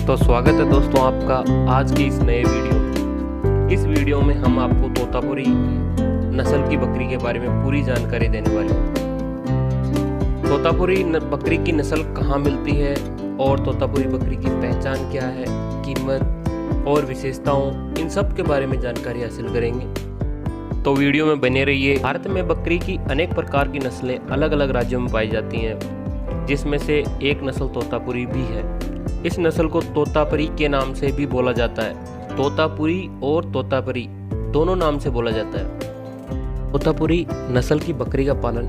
तो स्वागत है दोस्तों आपका आज की इस नए वीडियो में। इस वीडियो में हम आपको तोतापुरी नस्ल की बकरी के बारे में पूरी जानकारी देने वाले हैं। तोतापुरी बकरी की नस्ल कहाँ मिलती है और तोतापुरी बकरी की पहचान क्या है, कीमत और विशेषताओं, इन सब के बारे में जानकारी हासिल करेंगे। तो वीडियो में बने रहिए। भारत में बकरी की अनेक प्रकार की नस्लें अलग अलग राज्यों में पाई जाती हैं, जिसमें से एक नस्ल तोतापुरी भी है। इस नस्ल को तोतापरी के नाम से भी बोला जाता है। तोतापुरी और तोतापरी दोनों नाम से बोला जाता है। तोतापुरी नस्ल की बकरी का पालन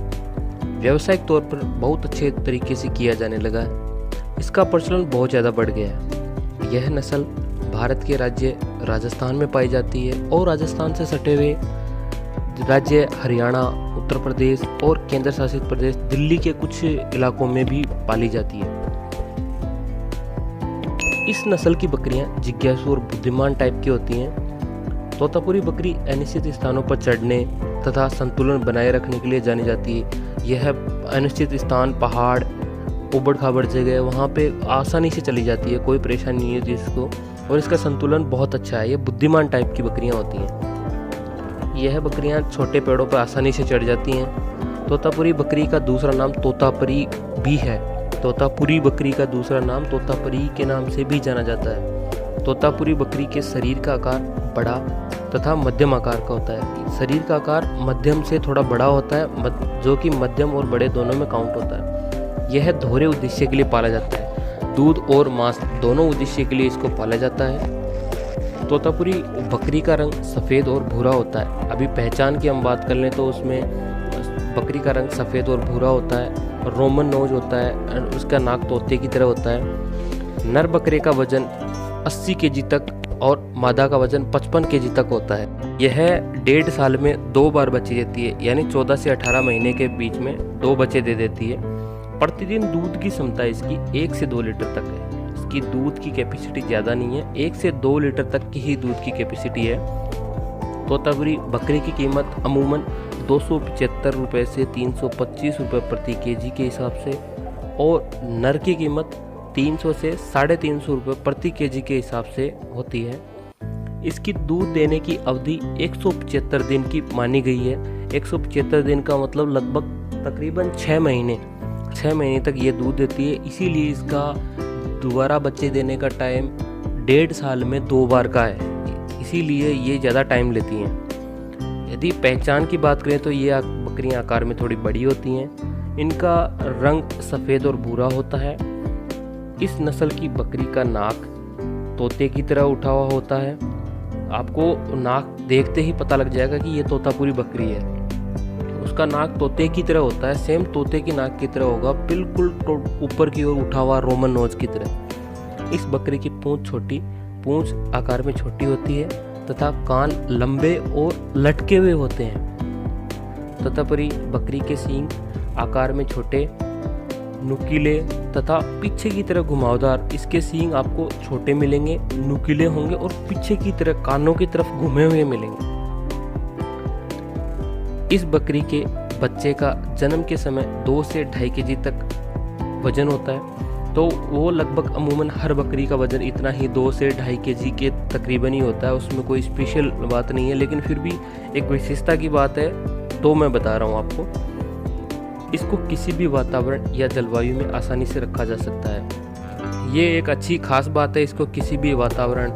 व्यावसायिक तौर पर बहुत अच्छे तरीके से किया जाने लगा है। इसका प्रचलन बहुत ज़्यादा बढ़ गया है। यह नस्ल भारत के राज्य राजस्थान में पाई जाती है और राजस्थान से सटे हुए राज्य हरियाणा, उत्तर प्रदेश और केंद्र शासित प्रदेश दिल्ली के कुछ इलाकों में भी पाली जाती है। इस नस्ल की बकरियां जिज्ञासु और बुद्धिमान टाइप की होती हैं। तोतापुरी बकरी अनिश्चित स्थानों पर चढ़ने तथा संतुलन बनाए रखने के लिए जानी जाती है। यह अनिश्चित स्थान, पहाड़, उबड़ खाबड़ जगह, वहाँ पे आसानी से चली जाती है, कोई परेशानी नहीं होती इसको, और इसका संतुलन बहुत अच्छा है। ये बुद्धिमान टाइप की बकरियाँ होती हैं। यह बकरियाँ छोटे पेड़ों पर आसानी से चढ़ जाती हैं। तोतापुरी बकरी का दूसरा नाम तोतापरी भी है। तोतापुरी बकरी का दूसरा नाम तोतापरी के नाम से भी जाना जाता है। तोतापुरी बकरी के शरीर का आकार बड़ा तथा मध्यम आकार का होता है। शरीर का आकार मध्यम से थोड़ा बड़ा होता है, जो कि मध्यम और बड़े दोनों में काउंट होता है। यह दोहरे उद्देश्य के लिए पाला जाता है। दूध और मांस दोनों उद्देश्य के लिए इसको पाला जाता है। तोतापुरी बकरी का रंग सफ़ेद और भूरा होता है। अभी पहचान की हम बात कर लें तो उसमें बकरी का रंग सफ़ेद और भूरा होता है, रोमन नोज होता है, उसका नाक तोते की तरह होता है। नर बकरे का वजन 80 केजी तक और मादा का वजन 55 केजी तक होता है। यह 1.5 साल में 2 बार बच्चे देती है, यानी 14 से 18 महीने के बीच में 2 बच्चे दे देती है। प्रतिदिन दूध की क्षमता इसकी 1 से 2 लीटर तक है। इसकी दूध की कैपेसिटी ज़्यादा नहीं है, 1 से 2 लीटर तक की ही दूध की कैपेसिटी है। तोतापुरी बकरी की कीमत अमूमन 275 रुपये से 325 रुपये प्रति केजी के हिसाब से और नर की कीमत 300 से 350 रुपये प्रति केजी के हिसाब से होती है। इसकी दूध देने की अवधि 175 दिन की मानी गई है। 175 दिन का मतलब लगभग तकरीबन 6 महीने तक ये दूध देती है। इसीलिए इसका दोबारा बच्चे देने का टाइम 1.5 साल में 2 बार का है, इसीलिए ये ज़्यादा टाइम लेती हैं। यदि पहचान की बात करें तो ये बकरियां आकार में थोड़ी बड़ी होती हैं। इनका रंग सफ़ेद और भूरा होता है। इस नस्ल की बकरी का नाक तोते की तरह उठा हुआ होता है। आपको नाक देखते ही पता लग जाएगा कि ये तोतापुरी बकरी है। उसका नाक तोते की तरह होता है, सेम तोते की नाक की तरह होगा, बिल्कुल ऊपर की ओर उठा हुआ रोमन नोज की तरह। इस बकरी की पूंछ आकार में छोटी होती है तथा कान लंबे और लटके हुए होते हैं। तोतापुरी बकरी के सींग आकार में छोटे, नुकीले तथा पीछे की तरफ घुमावदार। इसके सींग आपको छोटे मिलेंगे, नुकीले होंगे और पीछे की तरफ कानों की तरफ घुमे हुए मिलेंगे। इस बकरी के बच्चे का जन्म के समय 2 से 2.5 केजी तक वजन होता है। तो वो लगभग अमूमन हर बकरी का वज़न इतना ही 2 से 2.5 केजी के तकरीबन ही होता है। उसमें कोई स्पेशल बात नहीं है, लेकिन फिर भी एक विशेषता की बात है तो मैं बता रहा हूँ आपको। इसको किसी भी वातावरण या जलवायु में आसानी से रखा जा सकता है। ये एक अच्छी खास बात है, इसको किसी भी वातावरण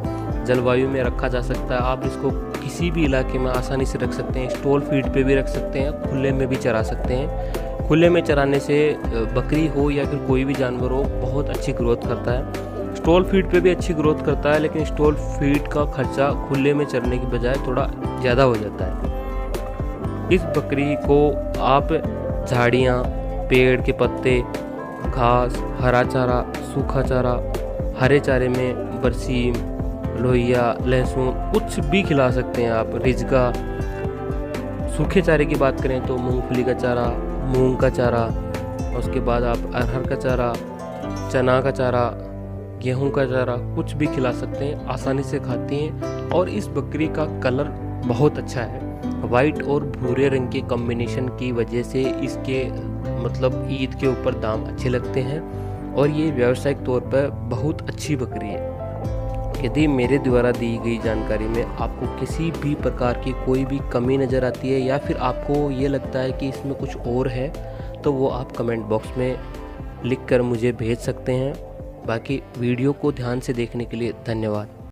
जलवायु में रखा जा सकता है। आप इसको किसी भी इलाके में आसानी से रख सकते हैं। स्टॉल फीड पे भी रख सकते हैं, खुले में भी चरा सकते हैं। खुले में चराने से बकरी हो या फिर कोई भी जानवर हो बहुत अच्छी ग्रोथ करता है। स्टॉल फीड पे भी अच्छी ग्रोथ करता है, लेकिन स्टॉल फीड का खर्चा खुले में चरने की बजाय थोड़ा ज़्यादा हो जाता है। इस बकरी को आप झाड़ियाँ, पेड़ के पत्ते, घास, हरा चारा, सूखा चारा, हरे चारे में बरसीम, लोहिया, लहसुन कुछ भी खिला सकते हैं आप। रिजगा, सूखे चारे की बात करें तो मूंगफली का चारा, मूंग का चारा, उसके बाद आप अरहर का चारा, चना का चारा, गेहूं का चारा कुछ भी खिला सकते हैं। आसानी से खाती हैं और इस बकरी का कलर बहुत अच्छा है। वाइट और भूरे रंग के कॉम्बिनेशन की वजह से इसके मतलब ईद के ऊपर दाम अच्छे लगते हैं और ये व्यावसायिक तौर पर बहुत अच्छी बकरी है। यदि मेरे द्वारा दी गई जानकारी में आपको किसी भी प्रकार की कोई भी कमी नज़र आती है या फिर आपको ये लगता है कि इसमें कुछ और है, तो वो आप कमेंट बॉक्स में लिख कर मुझे भेज सकते हैं। बाकी वीडियो को ध्यान से देखने के लिए धन्यवाद।